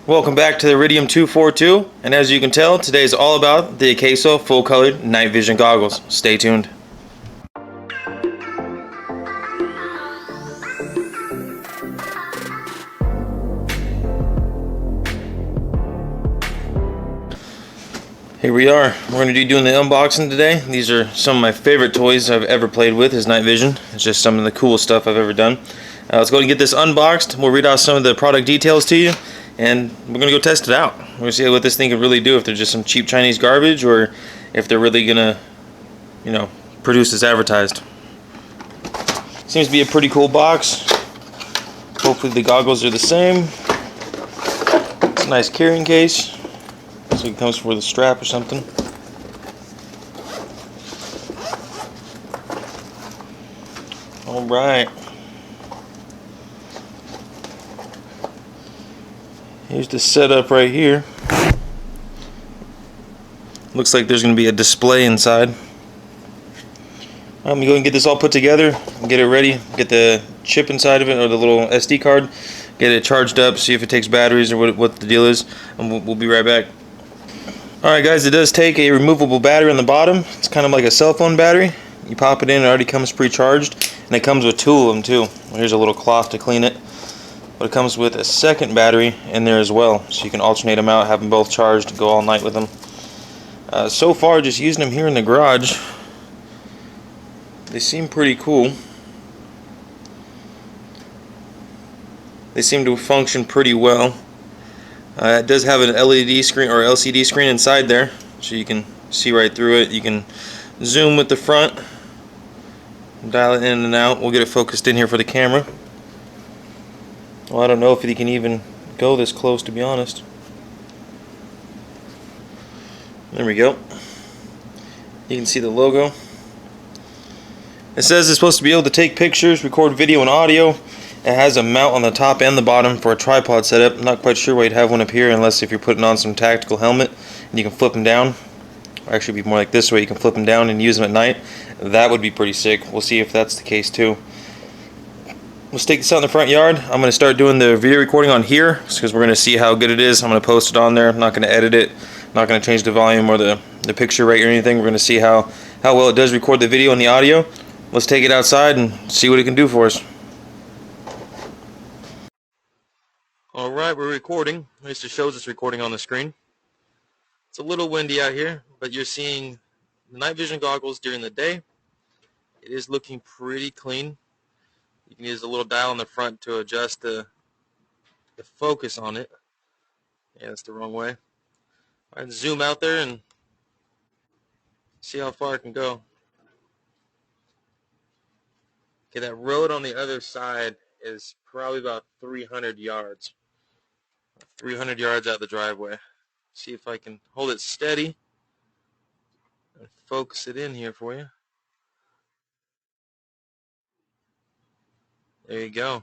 Welcome back to the Iridium 242, and as you can tell, today is all about the AKASO full-colored night vision goggles. Stay tuned. Here we are. We're going to be doing the unboxing today. These are some of my favorite toys I've ever played with is night vision. It's just some of the coolest stuff I've ever done. Let's go and get this unboxed. We'll read out some of the product details to you, and we're going to go test it out. We're going to see what this thing can really do, if they're just some cheap Chinese garbage or if they're really going to, produce as advertised. Seems to be a pretty cool box. Hopefully the goggles are the same. It's a nice carrying case. So it comes with a strap or something. Alright. Here's the setup right here. Looks like there's going to be a display inside. I'm going to go and get this all put together, get it ready, get the chip inside of it, or the little SD card, get it charged up, see if it takes batteries or what the deal is, and we'll be right back. Alright guys, it does take a removable battery on the bottom. It's kind of like a cell phone battery. You pop it in, it already comes pre-charged, and it comes with two of them too. Here's a little cloth to clean it. But it comes with a second battery in there as well, so you can alternate them out, have them both charged, and go all night with them. So far, just using them here in the garage, they seem pretty cool. They seem to function pretty well. It does have an LED screen or LCD screen inside there, so you can see right through it. You can zoom with the front, dial it in and out. We'll get it focused in here for the camera. Well, I don't know if you can even go this close, to be honest. There we go. You can see the logo. It says it's supposed to be able to take pictures, record video and audio. It has a mount on the top and the bottom for a tripod setup. I'm not quite sure why you'd have one up here unless if you're putting on some tactical helmet and you can flip them down. Or actually be more like this way, you can flip them down and use them at night. That would be pretty sick. We'll see if that's the case too. Let's take this out in the front yard. I'm going to start doing the video recording on here because we're going to see how good it is. I'm going to post it on there. I'm not going to edit it. I'm not going to change the volume or the picture rate or anything. We're going to see how well it does record the video and the audio. Let's take it outside and see what it can do for us. Alright, we're recording. At least it shows it's recording on the screen. It's a little windy out here, but you're seeing the night vision goggles during the day. It is looking pretty clean. You can use a little dial on the front to adjust the focus on it. Yeah, that's the wrong way. I can zoom out there and see how far it can go. Okay, that road on the other side is probably about 300 yards. 300 yards out the driveway. See if I can hold it steady and focus it in here for you. There you go.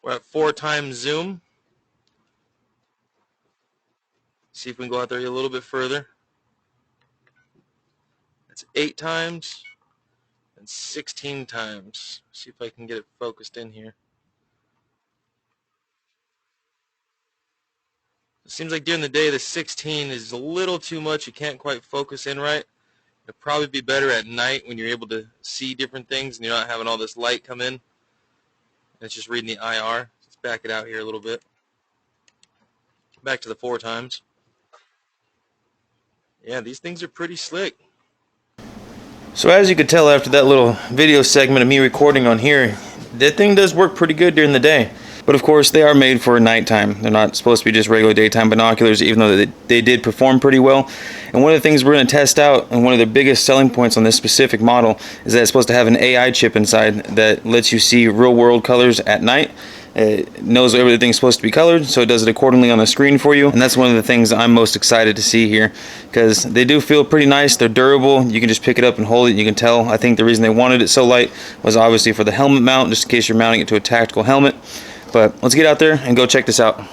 We're at 4 times zoom. See if we can go out there a little bit further. That's 8 times and 16 times. See if I can get it focused in here. It seems like during the day the 16 is a little too much. You can't quite focus in right. It'll probably be better at night when you're able to see different things and you're not having all this light come in. And it's just reading the IR. Let's back it out here a little bit. Back to the 4 times. Yeah, these things are pretty slick. So as you could tell after that little video segment of me recording on here, that thing does work pretty good during the day. But of course they are made for nighttime. They're not supposed to be just regular daytime binoculars, even though they did perform pretty well. And one of the things we're going to test out, and one of the biggest selling points on this specific model, is that it's supposed to have an AI chip inside that lets you see real world colors at night. It knows everything's supposed to be colored, so it does it accordingly on the screen for you. And that's one of the things I'm most excited to see here, because they do feel pretty nice. They're durable. You can just pick it up and hold it. You can tell. I think the reason they wanted it so light was obviously for the helmet mount, just in case you're mounting it to a tactical helmet. But let's get out there and go check this out.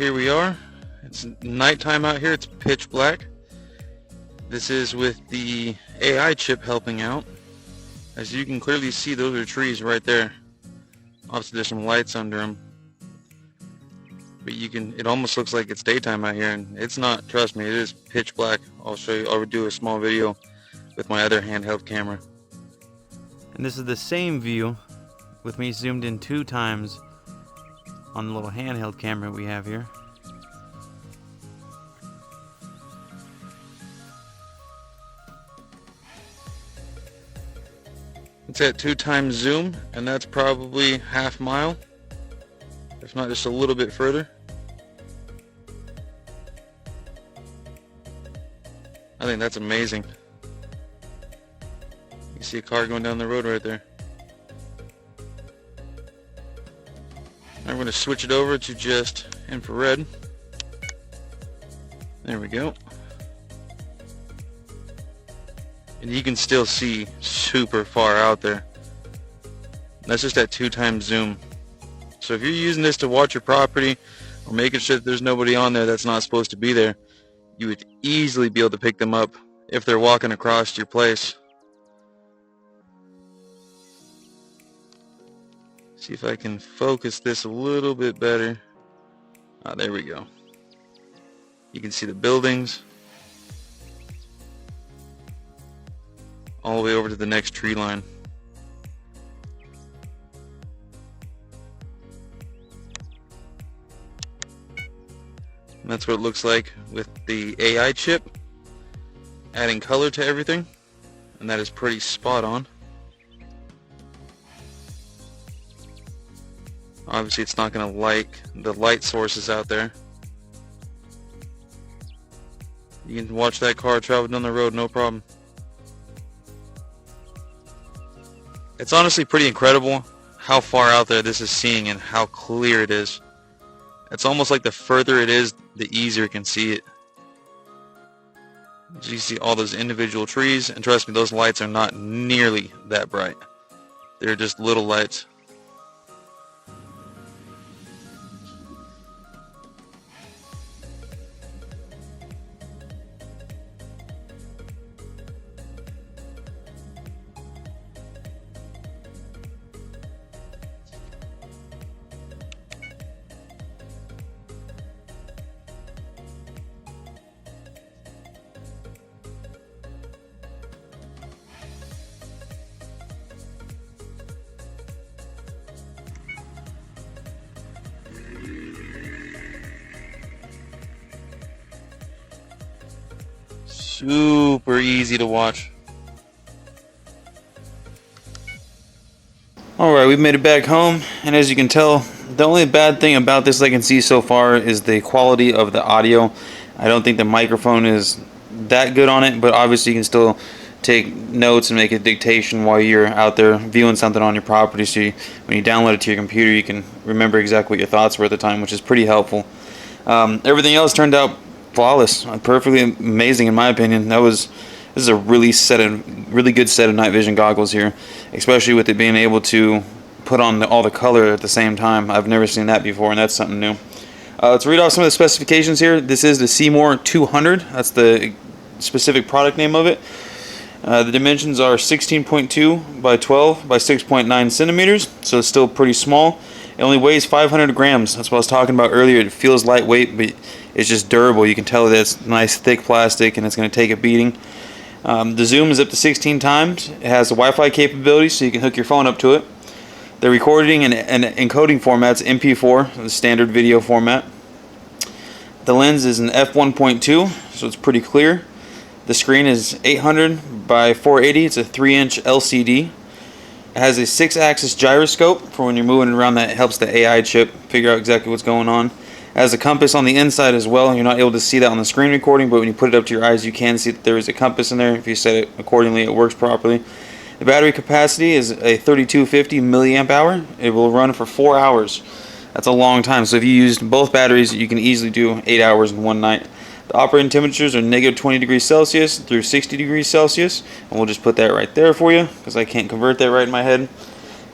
here we are. It's nighttime out here. It's pitch black. This is with the AI chip helping out. As you can clearly see, those are trees right there. Obviously there's some lights under them, but it almost looks like it's daytime out here, and it's not. Trust me, it is pitch black. I'll show you. I'll do a small video with my other handheld camera. And this is the same view with me zoomed in 2 times on the little handheld camera we have here. It's at 2 times zoom, and that's probably half mile, if not just a little bit further. I think that's amazing. You see a car going down the road right there. Now we're going to switch it over to just infrared. There we go. And you can still see super far out there. That's just at 2 times zoom. So if you're using this to watch your property or making sure that there's nobody on there that's not supposed to be there, you would easily be able to pick them up if they're walking across your place. See if I can focus this a little bit better. Ah, there we go. You can see the buildings all the way over to the next tree line. And that's what it looks like with the AI chip, adding color to everything, and that is pretty spot on. Obviously it's not going to like the light sources out there. You can watch that car travel down the road, no problem. It's honestly pretty incredible how far out there this is seeing and how clear it is. It's almost like the further it is, the easier you can see it. As you see all those individual trees, and trust me, those lights are not nearly that bright. They're just little lights. Super easy to watch. Alright, we've made it back home, and as you can tell, the only bad thing about this I can see so far is the quality of the audio. I don't think the microphone is that good on it, but obviously you can still take notes and make a dictation while you're out there viewing something on your property, so when you download it to your computer you can remember exactly what your thoughts were at the time, which is pretty helpful. Everything else turned out flawless, perfectly amazing in my opinion. This is a really good set of night vision goggles here, especially with it being able to put on all the color at the same time. I've never seen that before, and that's something new. Let's read off some of the specifications here. This is the Seemor 200. That's the specific product name of it. The dimensions are 16.2 by 12 by 6.9 centimeters, so it's still pretty small. It only weighs 500 grams. That's what I was talking about earlier. It feels lightweight, but it's just durable. You can tell that it's nice thick plastic and it's going to take a beating. The zoom is up to 16 times. It has the Wi-Fi capability, so you can hook your phone up to it. The recording and encoding format's MP4, the standard video format. The lens is an f1.2, so it's pretty clear. The screen is 800 by 480. It's a 3-inch LCD. It has a 6-axis gyroscope for when you're moving around. That helps the AI chip figure out exactly what's going on. It has a compass on the inside as well. You're not able to see that on the screen recording, but when you put it up to your eyes, you can see that there is a compass in there. If you set it accordingly, it works properly. The battery capacity is a 3250 milliamp hour. It will run for 4 hours. That's a long time. So if you used both batteries, you can easily do 8 hours in one night. The operating temperatures are negative 20 degrees Celsius through 60 degrees Celsius. And we'll just put that right there for you because I can't convert that right in my head.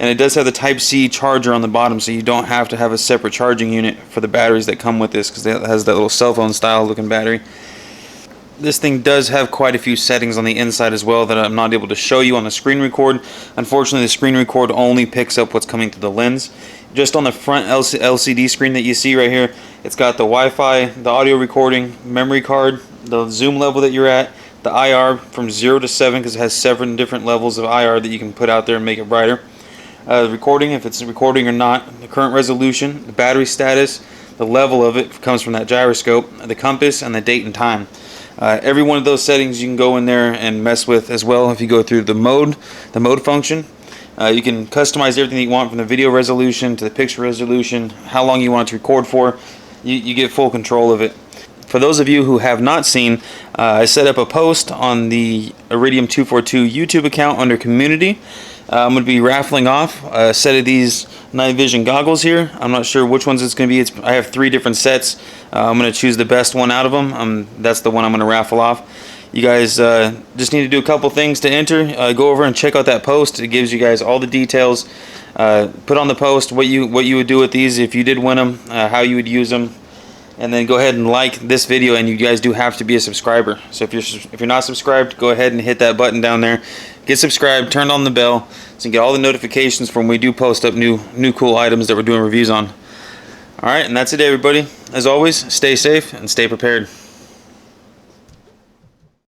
And it does have the Type-C charger on the bottom, so you don't have to have a separate charging unit for the batteries that come with this, because it has that little cell phone style looking battery. This thing does have quite a few settings on the inside as well that I'm not able to show you on the screen record. Unfortunately, the screen record only picks up what's coming through the lens. Just on the front LCD screen that you see right here, it's got the Wi-Fi, the audio recording, memory card, the zoom level that you're at, the IR from 0 to 7, because it has 7 different levels of IR that you can put out there and make it brighter. Recording, if it's recording or not, the current resolution, the battery status, the level of it comes from that gyroscope, the compass, and the date and time. Every one of those settings you can go in there and mess with as well. If you go through the mode function, you can customize everything that you want, from the video resolution to the picture resolution, how long you want it to record for. You get full control of it. For those of you who have not seen, I set up a post on the Iridium 242 YouTube account under community. I'm going to be raffling off a set of these night vision goggles here. I'm not sure which ones it's going to be. I have 3 different sets. I'm going to choose the best one out of them. That's the one I'm going to raffle off. You guys just need to do a couple things to enter. Go over and check out that post. It gives you guys all the details. Put on the post what you would do with these if you did win them, how you would use them. And then go ahead and like this video, and you guys do have to be a subscriber. So if you're not subscribed, go ahead and hit that button down there. Get subscribed, turn on the bell, so you get all the notifications from when we do post up new cool items that we're doing reviews on. Alright, and that's it, everybody. As always, stay safe and stay prepared.